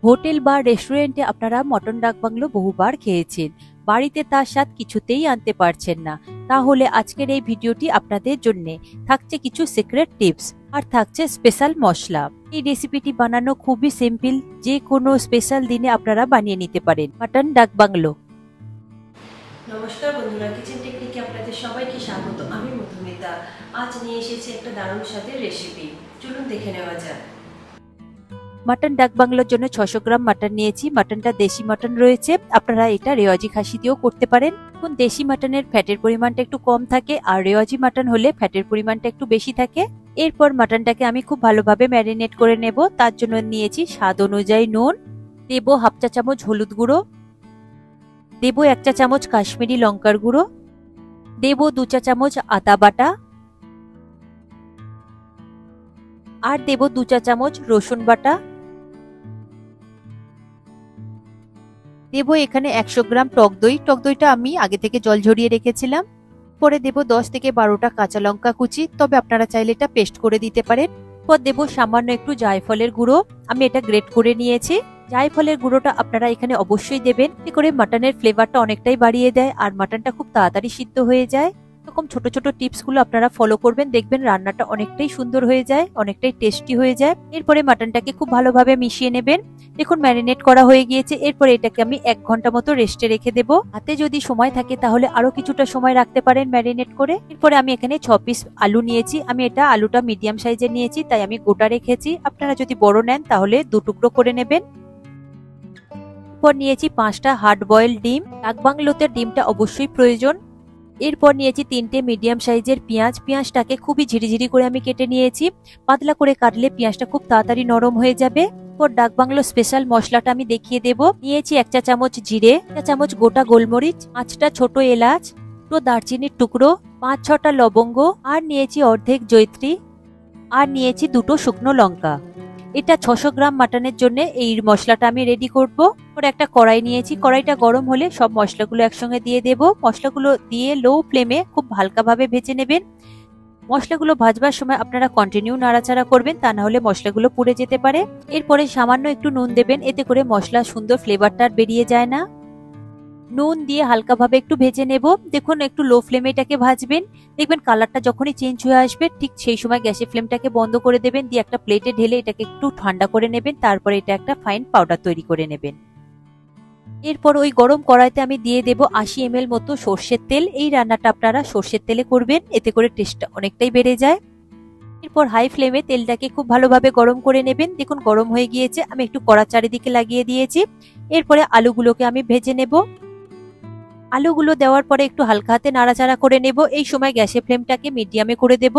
Hotel বা রেস্টুরেন্টে আপনারা মটন ডাক বাংলো বহুবার খেয়েছেন, বাড়িতে তার স্বাদ কিছুতেই আনতে পারছেন না। তাহলে আজকের এই ভিডিওটি আপনাদের জন্য থাকছে কিছু সিক্রেট টিপস আর থাকছে স্পেশাল মশলা। এই রেসিপিটি বানানো খুবই সিম্পল, যে কোনো স্পেশাল দিনে আপনারা বানিয়ে নিতে পারেন মটন ডাক বাংলো। নমস্কার বন্ধুরা, কিচেন টেকনিকে আপনাদের সবাইকে স্বাগত। আমি মধুমিতা। আজ নিয়ে এসেছি একটা দারুণ স্বাদের রেসিপি, চলুন দেখে নেওয়া যাক। মটন ডাক বাংলোর জন্য 600 গ্রাম মটন নিয়েছি। মটনটা দেশি মটন রয়েছে, আপনারা এটা রেওয়াজি খাসি দিয়েও করতে পারেন। এখন দেশি মটনের ফ্যাটের পরিমাণটা একটু কম থাকে, আর রেওয়াজি মটন হলে ফ্যাটের পরিমাণটা একটু বেশি থাকে। এরপর মটনটাকে আমি খুব ভালোভাবে ম্যারিনেট করে নেব। তার জন্য নিয়েছি স্বাদ অনুযায়ী নুন, দেব হাফ চা চামচ হলুদ গুঁড়ো, দেব 1 চা চামচ কাশ্মীরি লঙ্কার গুঁড়ো, দেব 2 চা চামচ আদা বাটা, আর দেব 2 চা চামচ রসুন বাটা। দেব এখানে 100 গ্রাম টক দই। টক দইটা আমি আগে থেকে জল ঝরিয়ে রেখেছিলাম। পরে দেব 10 থেকে 12টা কাঁচা লঙ্কা কুচি, তবে আপনারা চাইলে এটা পেস্ট করে দিতে পারেন। পর দেব সামান্য একটু জায়ফলের গুঁড়ো, আমি এটা গ্রেট করে নিয়েছি। জায়ফলের গুঁড়োটা আপনারা এখানে অবশ্যই দেবেন, এতে করে মাটনের ফ্লেভারটা অনেকটাই বাড়িয়ে দেয় আর মাটনটা খুব তাড়াতাড়ি সিদ্ধ হয়ে যায়। এরকম ছোট ছোট টিপস গুলো আপনারা ফলো করবেন, দেখবেন রান্নাটা অনেকটাই সুন্দর হয়ে যায়, অনেকটাই টেস্টি হয়ে যায়। এরপরে মাটনটাকে খুব ভালোভাবে মিশিয়ে নেবেন। দেখুন ম্যারিনেট করা হয়ে গিয়েছে। এরপরে এটাকে আমি 1 ঘন্টা মতো রেস্টে রেখে দেব। হাতে যদি সময় থাকে তাহলে আরো কিছুটা সময় রাখতে পারেন ম্যারিনেট করে। এরপরে আমি এখানে 6 পিস আলু নিয়েছি। আমি এটা আলুটা মিডিয়াম সাইজের নিয়েছি, তাই আমি গোটা রেখেছি। আপনারা যদি বড় নেন তাহলে 2 টুকরো করে নেবেন। এরপর নিয়েছি 5টা হার্ড বয়েল ডিম, ডাক বাংলোতে ডিমটা অবশ্যই প্রয়োজন। এরপর নিয়েছি 3টে মিডিয়াম সাইজের পেঁয়াজ। পেঁয়াজটাকে খুবই ঝিরিঝিরি করে আমি কেটে নিয়েছি। পাতলা করে কাটলে পেঁয়াজটা খুব তাড়াতাড়ি নরম হয়ে যাবে। এরপর ডাক বাংলো স্পেশাল মশলাটা আমি দেখিয়ে দেব। নিয়েছি 1 চা চামচ জিরে, 1 চা চামচ গোটা গোলমরিচ, 5টা ছোট এলাচ, 2 দারচিনির টুকরো, 5-6টা লবঙ্গ, আর নিয়েছি অর্ধেক জয়িত্রী, আর নিয়েছি 2টো শুকনো লঙ্কা। এটা 600 গ্রাম মাটনের জন্য এই মশলাটা আমি রেডি করব। পরে একটা কড়াই নিয়েছি, কড়াইটা গরম হলে সব মশলাগুলো একসঙ্গে দিয়ে দেব। মশলাগুলো দিয়ে লো ফ্লেমে খুব হালকাভাবে ভেজে নেবেন। মশলাগুলো ভাজবার সময় আপনারা কন্টিনিউ নাড়াচাড়া করবেন, তা না হলে মশলাগুলো পুড়ে যেতে পারে। এরপরে সামান্য একটু নুন দেবেন, এতে করে মশলা সুন্দর ফ্লেভারটা বেরিয়ে যায় না। নুন দিয়ে হালকাভাবে একটু ভেজে নেব। দেখুন একটু লো ফ্লেমে এটাকে ভাজবেন। দেখবেন কালারটা যখনই চেঞ্জ হয়ে আসবে ঠিক সেই সময় গ্যাসের ফ্লেমটাকে বন্ধ করে দেবেন, দিয়ে একটা প্লেটে ঢেলে এটাকে একটু ঠান্ডা করে নেবেন। তারপরে এটা একটা ফাইন পাউডার তৈরি করে নেবেন। এরপর ওই গরম কড়াইতে আমি দিয়ে দেব 80 ml মতো সর্ষের তেল। এই রান্নাটা আপনারা সর্ষের তেলে করবেন, এতে করে টেস্টটা অনেকটাই বেড়ে যায়। এরপর হাই ফ্লেমে তেলটাকে খুব ভালোভাবে গরম করে নেবেন। দেখুন গরম হয়ে গিয়েছে, আমি একটু কড়া চারিদিকে লাগিয়ে দিয়েছি। এরপরে আলুগুলোকে আমি ভেজে নেব। আলুগুলো দেওয়ার পরে একটু হালকা হাতে নাড়াচাড়া করে নেব। এই সময় গ্যাসের ফ্লেমটাকে মিডিয়ামে করে দেব।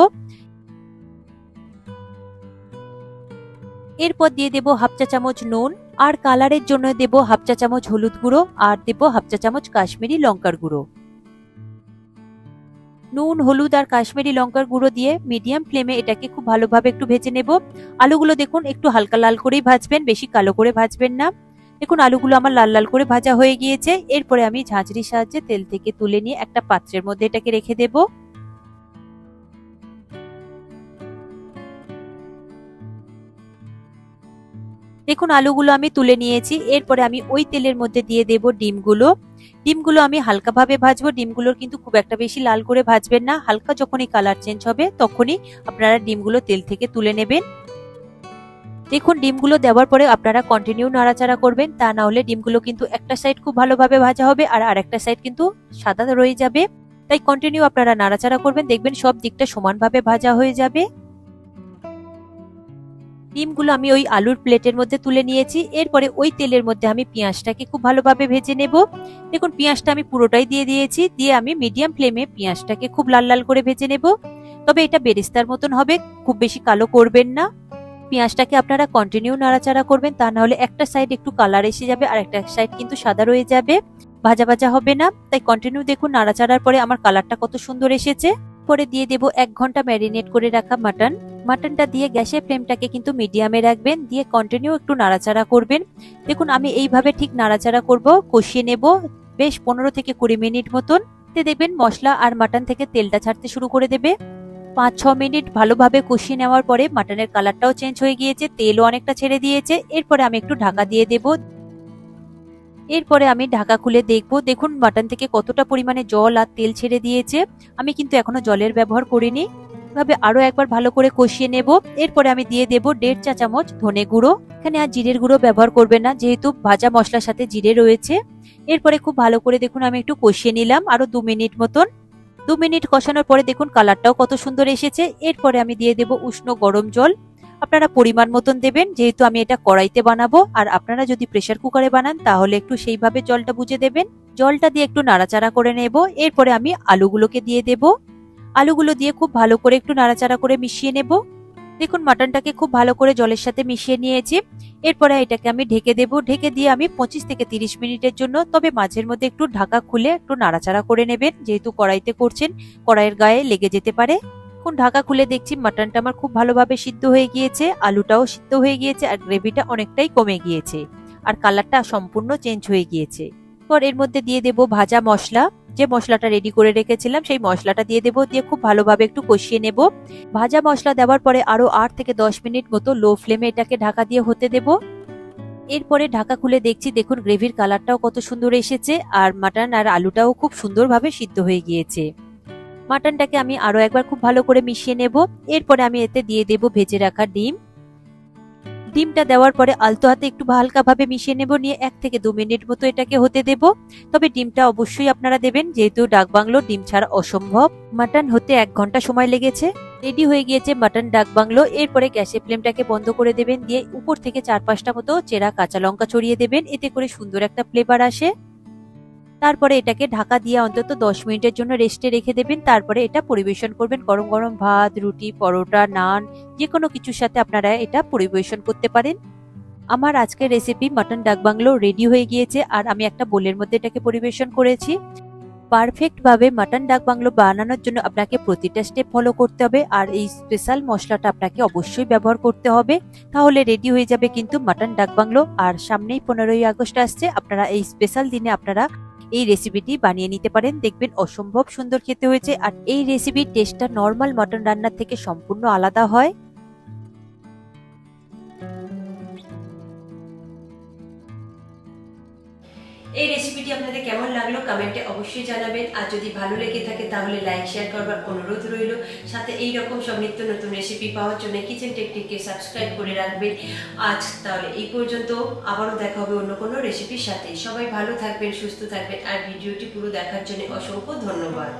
এরপর দিয়ে দেব হাফ চা চামচ নুন, আর কালারের জন্য দেব হাফ চা চামচ হলুদ গুঁড়ো, আর দেব হাফ চা চামচ কাশ্মীরি লঙ্কার গুঁড়ো। নুন, হলুদ আর কাশ্মীরি লঙ্কার গুঁড়ো দিয়ে মিডিয়াম ফ্লেমে এটাকে খুব ভালোভাবে একটু ভেজে নেব। আলুগুলো দেখুন একটু হালকা লাল করেই ভাজবেন, বেশি কালো করে ভাজবেন না। দেখুন আলুগুলো আমার লাল লাল করে ভাজা হয়ে গিয়েছে। এরপরে আমি ঝাঁঝরির সাহায্যে তেল থেকে তুলে নিয়ে একটা পাত্রের মধ্যে এটাকে রেখে দেব। দেখুন আলুগুলো আমি তুলে নিয়েছি। এরপরে আমি ওই তেলের মধ্যে দিয়ে দেব ডিমগুলো। ডিমগুলো আমি হালকাভাবে ভাজবো। ডিমগুলোর কিন্তু খুব একটা বেশি লাল করে ভাজবেন না, হালকা যখনই কালার চেঞ্জ হবে তখনই আপনারা ডিমগুলো তেল থেকে তুলে নেবেন। দেখুন ডিমগুলো দেওয়ার পরে আপনারা কন্টিনিউ নাড়াচাড়া করবেন, তা না হলে ডিমগুলো কিন্তু একটা সাইড খুব ভালোভাবে ভাজা হবে আর আরেকটা সাইড কিন্তু সাদা রয়ে যাবে। তাই কন্টিনিউ আপনারা নাড়াচাড়া করবেন, দেখবেন সব দিকটা সমানভাবে ভাজা হয়ে যাবে। ডিমগুলো আমি ওই আলুর প্লেটের মধ্যে তুলে নিয়েছি। এরপরে ওই তেলের মধ্যে আমি পেঁয়াজটাকে খুব ভালোভাবে ভেজে নেব। দেখুন পেঁয়াজটা আমি পুরোটাই দিয়ে দিয়েছি, দিয়ে আমি মিডিয়াম ফ্লেমে পেঁয়াজটাকে খুব লাল লাল করে ভেজে নেব। তবে এটা বেরেস্তার মতন হবে, খুব বেশি কালো করবেন না। পেঁয়াজটাকে আপনারা কন্টিনিউ নাড়াচাড়া করবেন, তা না হলে একটা সাইড একটু কালার এসে যাবে আর একটা সাইড কিন্তু সাদা রয়ে যাবে, ভাজা ভাজা হবে না। তাই কন্টিনিউ দেখুন নাড়াচাড়ার পরে আমার কালারটা কত সুন্দর এসেছে। পরে দিয়ে দেব 1 ঘন্টা ম্যারিনেট করে রাখা মাটন। মাটনটা দিয়ে গ্যাসের ফ্লেমটাকে কিন্তু মিডিয়ামে রাখবেন, দিয়ে কন্টিনিউ একটু নাড়াচাড়া করবেন। দেখুন আমি এইভাবে ঠিক নাড়াচাড়া করব, কষিয়ে নেব বেশ 15 থেকে 20 মিনিট মতন। দেখবেন মশলা আর মাটন থেকে তেলটা ছাড়তে শুরু করে দেবে। 5-6 মিনিট ভালোভাবে কষিয়ে নেওয়ার পরে মাটনের কালারটাও চেঞ্জ হয়ে গিয়েছে, তেলও অনেকটা ছেড়ে দিয়েছে। এরপরে আমি একটু ঢাকা দিয়ে দেব। এরপরে আমি ঢাকা খুলে দেখব, দেখুন মাটন থেকে কতটা পরিমাণে জল আর তেল ছেড়ে দিয়েছে। আমি কিন্তু এখনো জলের ব্যবহার করিনি। এভাবে আরো একবার ভালো করে কষিয়ে নেব। এরপরে আমি দিয়ে দেব 1.5 চা চামচ ধনে গুঁড়ো। এখানে আর জিরের গুঁড়ো ব্যবহার করবে না, যেহেতু ভাজা মশলার সাথে জিরে রয়েছে। এরপরে খুব ভালো করে দেখুন আমি একটু কষিয়ে নিলাম আরো 2 মিনিট মতন। 2 মিনিট কষানোর পরে দেখুন কালারটাও কত সুন্দর এসেছে। এরপরে আমি দিয়ে দেব উষ্ণ গরম জল। আপনারা পরিমাণ মতন দেবেন, যেহেতু আমি এটা কড়াইতে বানাবো। আর আপনারা যদি প্রেসার কুকারে বানান তাহলে একটু সেইভাবে জলটা বুঝে দেবেন। জলটা দিয়ে একটু নাড়াচাড়া করে নেব। এরপরে আমি আলুগুলোকে দিয়ে দেব। আলুগুলো দিয়ে খুব ভালো করে একটু নাড়াচাড়া করে মিশিয়ে নেব। দেখুন মাটনটাকে খুব ভালো করে জলের সাথে মিশিয়ে নিয়েছি। এরপরে এটাকে আমি ঢেকে দেব। ঢেকে দিয়ে আমি 25 থেকে 30 মিনিটের জন্য, তবে মাঝের মধ্যে একটু ঢাকা খুলে একটু নাড়াচাড়া করে নেবেন, যেহেতু কড়াইতে করছেন, কড়াইয়ের গায়ে লেগে যেতে পারে। এখন ঢাকা খুলে দেখছি মাটনটা আমার খুব ভালোভাবে সিদ্ধ হয়ে গিয়েছে, আলুটাও সিদ্ধ হয়ে গিয়েছে, আর গ্রেভিটা অনেকটাই কমে গিয়েছে, আর কালারটা সম্পূর্ণ চেঞ্জ হয়ে গিয়েছে। পর এর মধ্যে দিয়ে দেব ভাজা মশলা। যে মশলাটা রেডি করে রেখেছিলাম সেই মশলাটা দিয়ে দেব। দিয়ে খুব ভালোভাবে একটু কষিয়ে নেব। ভাজা মশলা দেওয়ার পরে আরো 8 থেকে 10 মিনিট মতো লো ফ্লেমে এটাকে ঢাকা দিয়ে হতে দেব। এরপরে ঢাকা খুলে দেখছি, দেখুন গ্রেভির কালারটাও কত সুন্দর এসেছে, আর মাটন আর আলুটাও খুব সুন্দরভাবে সিদ্ধ হয়ে গিয়েছে। মাটনটাকে আমি আরো একবার খুব ভালো করে মিশিয়ে নেব। এরপরে আমি এতে দিয়ে দেব ভেজে রাখা ডিম। ডিমটা দেওয়ার পরে আলতো হাতে একটু হালকাভাবে মিশিয়ে নেব। নিয়ে 1 থেকে 2 মিনিট মতো এটাকে হতে দেব। তবে ডিমটা অবশ্যই আপনারা দেবেন, যেহেতু ডাকবাংলো ডিম ছাড়া অসম্ভব। মাটন হতে 1 ঘন্টা সময় লেগেছে। রেডি হয়ে গিয়েছে মাটন ডাকবাংলো। এরপরে গ্যাসের ফ্লেমটাকে বন্ধ করে দেবেন। দিয়ে উপর থেকে 4-5টা মতো চেরা কাঁচা লঙ্কা ছড়িয়ে দেবেন, এতে করে সুন্দর একটা ফ্লেভার আসে। তারপরে এটাকে ঢাকা দিয়ে অন্তত 10 মিনিটের জন্য রেস্টে রেখে দেবেন। তারপরে এটা পরিবেশন করবেন গরম গরম ভাত, রুটি, পরোটা, নান, যে কোনো কিছুর সাথে আপনারা এটা পরিবেশন করতে পারেন। আমার আজকের রেসিপি মাটন ডাকবাংলো রেডি হয়ে গিয়েছে, আর আমি একটা বোলের মধ্যে এটাকে পরিবেশন করেছি। পারফেক্ট ভাবে মাটন ডাকবাংলো বানানোর জন্য আপনাকে প্রতিটা স্টেপ ফলো করতে হবে, আর এই স্পেশাল মশলাটা আপনাকে অবশ্যই ব্যবহার করতে হবে। তাহলে রেডি হয়ে যাবে কিন্তু মাটন ডাকবাংলো। আর সামনেই 15ই আগস্ট আসছে, আপনারা এই স্পেশাল দিনে আপনারা এই রেসিপিটি বানিয়ে নিতে পারেন। দেখবেন অসম্ভব সুন্দর খেতে হয়েছে। আর এই রেসিপির টেস্টটা নর্মাল মাটন রান্নার থেকে সম্পূর্ণ আলাদা হয়। এই রেসিপিটি আপনাদের কেমন লাগলো কমেন্টে অবশ্যই জানাবেন। আর যদি ভালো লেগে থাকে তাহলে লাইক শেয়ার করবার অনুরোধ রইল। সাথে এই রকম সব নিত্য নতুন রেসিপি পাওয়ার জন্য কিচেন টেকনিককে সাবস্ক্রাইব করে রাখবেন। আজ তাহলে এই পর্যন্ত, আবারও দেখা হবে অন্য কোনো রেসিপির সাথে। সবাই ভালো থাকবেন, সুস্থ থাকবেন, আর ভিডিওটি পুরো দেখার জন্য অসংখ্য ধন্যবাদ।